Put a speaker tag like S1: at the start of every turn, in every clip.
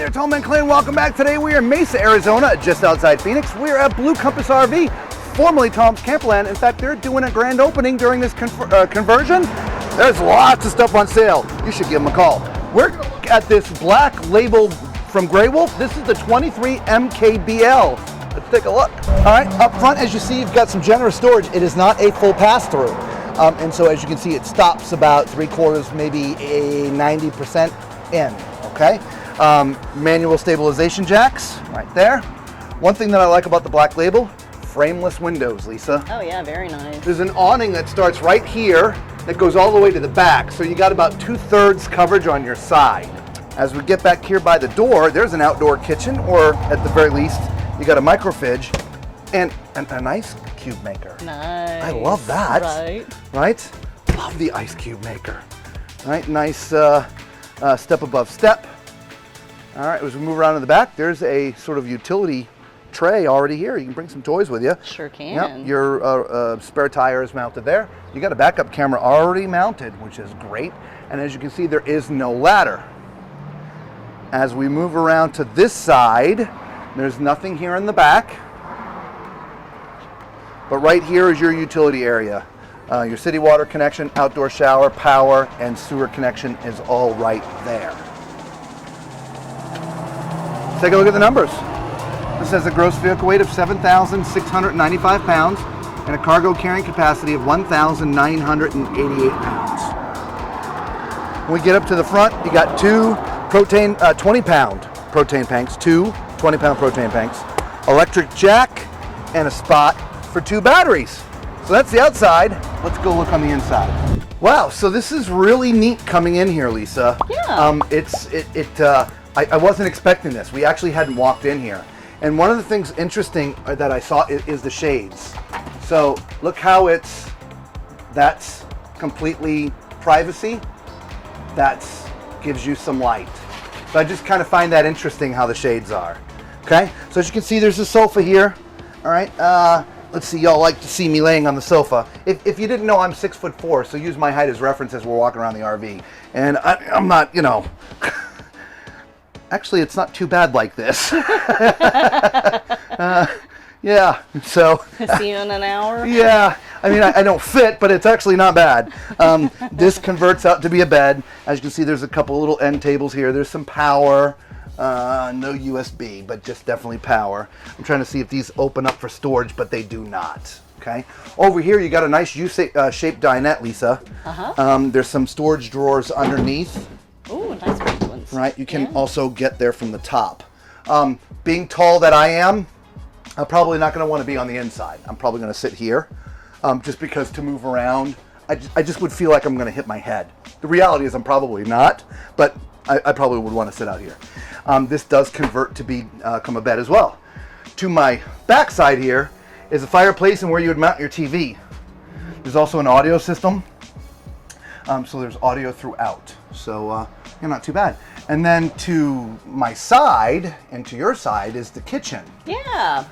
S1: there, Tom and Clan. Welcome back. Today we are in Mesa, Arizona, just outside Phoenix. We're at Blue Compass RV, formerly Tom's Camperland. In fact, they're doing a grand opening during this conversion. There's lots of stuff on sale. You should give them a call. We're going to look at this black label from Grey Wolf. This is the 23 MKBL. Let's take a look. All right, up front, as you see, you've got some generous storage. It is not a full pass-through. And so as you can see, it stops about 3/4, maybe a 90% in, okay? Manual stabilization jacks right there. One thing that I like about the black label, frameless windows, Lisa.
S2: Oh yeah, very nice.
S1: There's an awning that starts right here that goes all the way to the back, so you got about 2/3 coverage on your side. As we get back here by the door, there's an outdoor kitchen, or at the very least, you got a microfridge and an ice cube maker.
S2: Nice.
S1: I love that.
S2: Right.
S1: Right? Love the ice cube maker. Right, nice step above step. All right, as we move around to the back, there's a sort of utility tray already here. You can bring some toys with you.
S2: Sure can.
S1: Yep, your spare tire is mounted there. You got a backup camera already mounted, which is great. And as you can see, there is no ladder. As we move around to this side, there's nothing here in the back. But right here is your utility area. Your city water connection, outdoor shower, power, and sewer connection is all right there. Take a look at the numbers. This has a gross vehicle weight of 7,695 pounds and a cargo carrying capacity of 1,988 pounds. When we get up to the front, you got two 20-pound propane tanks, two 20-pound propane tanks, electric jack, and a spot for 2 batteries. So that's the outside. Let's go look on the inside. Wow, so this is really neat coming in here, Lisa.
S2: Yeah.
S1: I wasn't expecting this. We actually hadn't walked in here. And one of the things interesting that I saw is the shades. So look how that's completely privacy. That gives you some light. So I just kind of find that interesting how the shades are. Okay, so as you can see, there's a sofa here. All right, let's see, y'all like to see me laying on the sofa. If you didn't know, I'm 6'4", so use my height as reference as we're walking around the RV. And I'm not, you know, actually, it's not too bad like this. Yeah, so.
S2: See you in an hour?
S1: Yeah, I mean, I don't fit, but it's actually not bad. This converts out to be a bed. As you can see, there's a couple little end tables here. There's some power, no USB, but just definitely power. I'm trying to see if these open up for storage, but they do not. Okay. Over here, you got a nice U-shaped dinette, Lisa. There's some storage drawers underneath.
S2: Ooh, nice big ones.
S1: Right, you can also get there from the top. Being tall that I am, I'm probably not going to want to be on the inside. I'm probably going to sit here, just because to move around, I just would feel like I'm going to hit my head. The reality is I'm probably not, but I probably would want to sit out here. This does convert to become a bed as well. To my back side here is a fireplace and where you would mount your TV. There's also an audio system, so there's audio throughout. So you're not too bad. And then to my side and to your side is the kitchen.
S2: Yeah.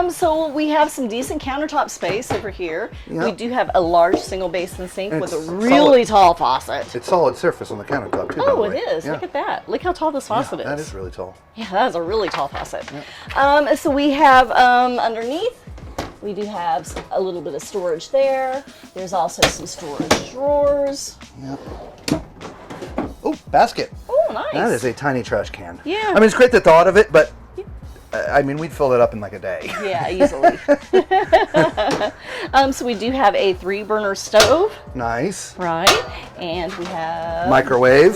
S2: So we have some decent countertop space over here.
S1: Yep.
S2: We do have a large single basin sink with a really tall faucet.
S1: It's solid surface on the countertop too.
S2: Oh,
S1: by the way.
S2: it is.
S1: Yeah.
S2: Look at that. Look how tall this faucet
S1: That
S2: is.
S1: is really tall.
S2: Yeah, that is a really tall faucet. Yep. So we have underneath, we do have a little bit of storage there. There's also some storage drawers.
S1: Yep. Oh, basket.
S2: Oh, nice.
S1: That is a tiny trash can.
S2: Yeah.
S1: I mean, it's great the thought of it, but I mean, we'd fill it up in like a day.
S2: Yeah, easily. So we do have a 3-burner stove.
S1: Nice.
S2: Right. And we have
S1: Microwave.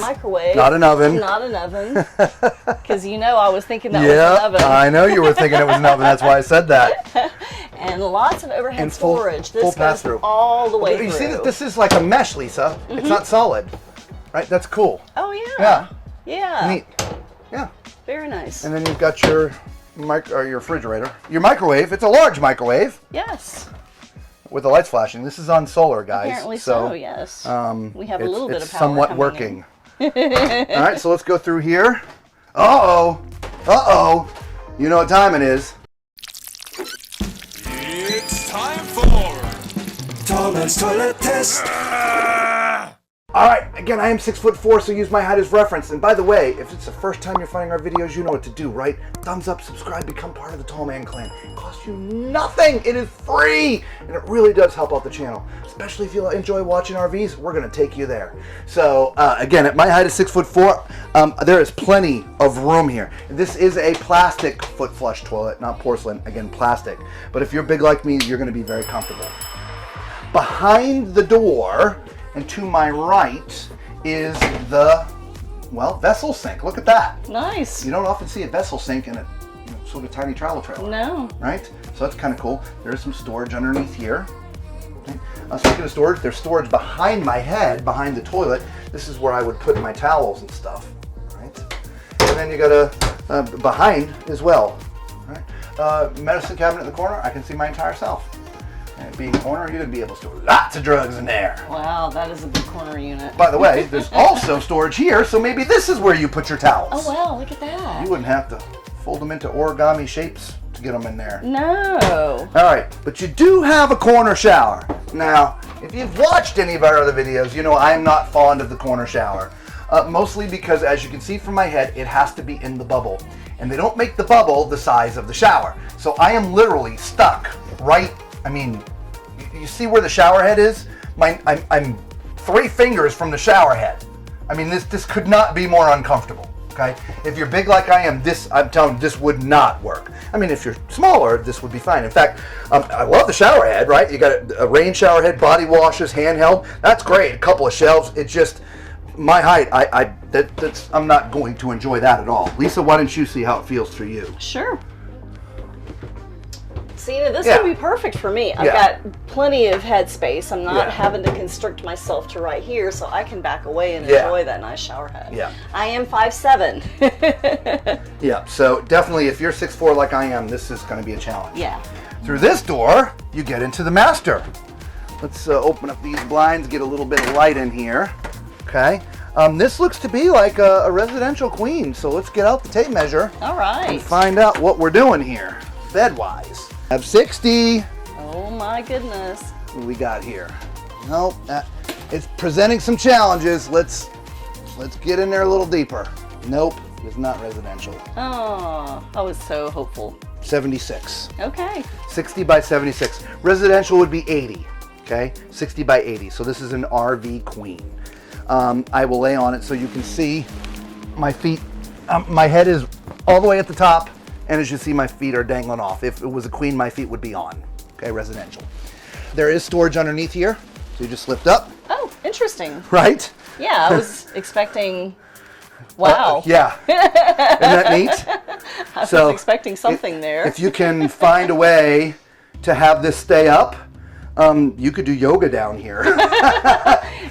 S1: Not an oven.
S2: Not an oven. Because you know I was thinking that was
S1: Yeah,
S2: an oven.
S1: I know you were thinking it was an oven. That's why I said that.
S2: And lots of overhead
S1: And full-
S2: storage.
S1: full
S2: This goes
S1: pass-through.
S2: all the way through.
S1: You see that this is like a mesh, Lisa. It's not solid. Right? That's cool.
S2: Oh, yeah.
S1: Yeah.
S2: Yeah.
S1: Neat. Yeah.
S2: Very nice.
S1: And then you've got your your refrigerator. Your microwave. It's a large microwave
S2: Yes.
S1: with the lights flashing. This is on solar, guys.
S2: Apparently so, yes. We have a little bit of
S1: it's
S2: power
S1: somewhat
S2: coming
S1: working. All right, so let's go through here. Uh-oh. Uh-oh. You know what time it is.
S3: It's time for Thomas Toilet Test.
S1: All right, again, I am 6'4", so use my height as reference. And by the way, if it's the first time you're finding our videos, you know what to do, right? Thumbs up, subscribe, become part of the Tall Man Clan. It costs you nothing. It is free, and it really does help out the channel. Especially if you enjoy watching RVs, we're gonna take you there. So again, at my height is 6'4", there is plenty of room here. This is a plastic foot flush toilet, not porcelain. Again, plastic. But if you're big like me, you're gonna be very comfortable. Behind the door, and to my right is the, well, vessel sink. Look at that.
S2: Nice.
S1: You don't often see a vessel sink in a sort of tiny travel trailer.
S2: No.
S1: Right? So that's kind of cool. There's some storage underneath here. Okay. Speaking of storage, there's storage behind my head, behind the toilet. This is where I would put my towels and stuff. Right? And then you got a behind as well. Right? Medicine cabinet in the corner. I can see my entire self. And being a corner, you're going to be able to store lots of drugs in there.
S2: Wow, that is a big corner unit.
S1: By the way, there's also storage here, so maybe this is where you put your towels.
S2: Oh, wow, look at that.
S1: You wouldn't have to fold them into origami shapes to get them in there.
S2: No.
S1: All right, but you do have a corner shower. Now, if you've watched any of our other videos, you know I'm not fond of the corner shower. Mostly because, as you can see from my head, it has to be in the bubble. And they don't make the bubble the size of the shower. So I am literally stuck right, I mean, you see where the shower head is? I'm 3 fingers from the shower head. I mean, this could not be more uncomfortable, okay? If you're big like I am, I'm telling you, this would not work. I mean, if you're smaller, this would be fine. In fact, I love the shower head, right? You got a rain shower head, body washes, handheld. That's great. A couple of shelves. It's just my height. I'm not going to enjoy that at all. Lisa, why don't you see how it feels for you?
S2: Sure. See, this would be perfect for me. I've got plenty of headspace. I'm not having to constrict myself to right here, so I can back away and enjoy that nice shower head.
S1: Yeah.
S2: I am 5'7".
S1: Yeah, so definitely if you're 6'4" like I am, this is going to be a challenge.
S2: Yeah.
S1: Through this door, you get into the master. Let's open up these blinds, get a little bit of light in here. Okay. This looks to be like a residential queen, so let's get out the tape measure.
S2: All right.
S1: And find out what we're doing here, bed-wise. I have 60.
S2: Oh my goodness.
S1: What do we got here? Nope, it's presenting some challenges. Let's get in there a little deeper. Nope, it's not residential.
S2: Oh, I was so hopeful.
S1: 76.
S2: Okay.
S1: 60 by 76. Residential would be 80. Okay, 60 by 80. So this is an RV queen. I will lay on it so you can see my feet. My head is all the way at the top. And as you see, my feet are dangling off. If it was a queen, my feet would be on. Okay, residential. There is storage underneath here, so you just lift up.
S2: Oh, interesting.
S1: Right?
S2: Yeah, I was expecting, wow.
S1: Yeah. Isn't that neat?
S2: I was expecting something there.
S1: If you can find a way to have this stay up, you could do yoga down here.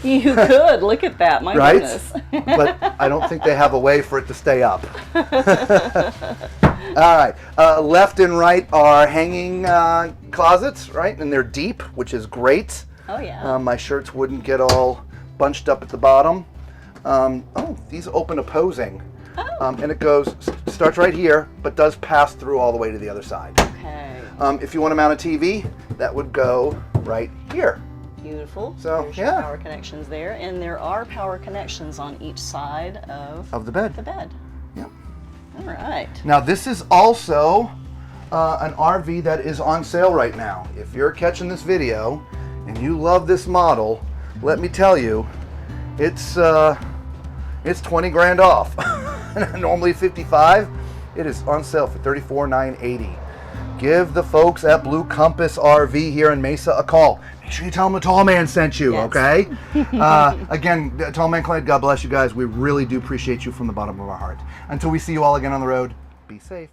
S2: You could. Look at that. My goodness.
S1: But I don't think they have a way for it to stay up. All right. Left and right are hanging closets, right? And they're deep, which is great.
S2: Oh, yeah.
S1: My shirts wouldn't get all bunched up at the bottom. Oh, these open opposing.
S2: Oh.
S1: And it starts right here, but does pass through all the way to the other side.
S2: Okay.
S1: If you want to mount a TV, that would go right here.
S2: Beautiful.
S1: So,
S2: there's your power connections there, and there are power connections on each side of
S1: the bed.
S2: Yeah. All right.
S1: Now this is also an RV that is on sale right now. If you're catching this video and you love this model, let me tell you, it's 20 grand off. Normally 55. It is on sale for $34,980. Give the folks at Blue Compass RV here in Mesa a call. Make sure you tell them the Tall Man sent you, okay? Again, Tall Man Clan, God bless you guys. We really do appreciate you from the bottom of our heart. Until we see you all again on the road, be safe.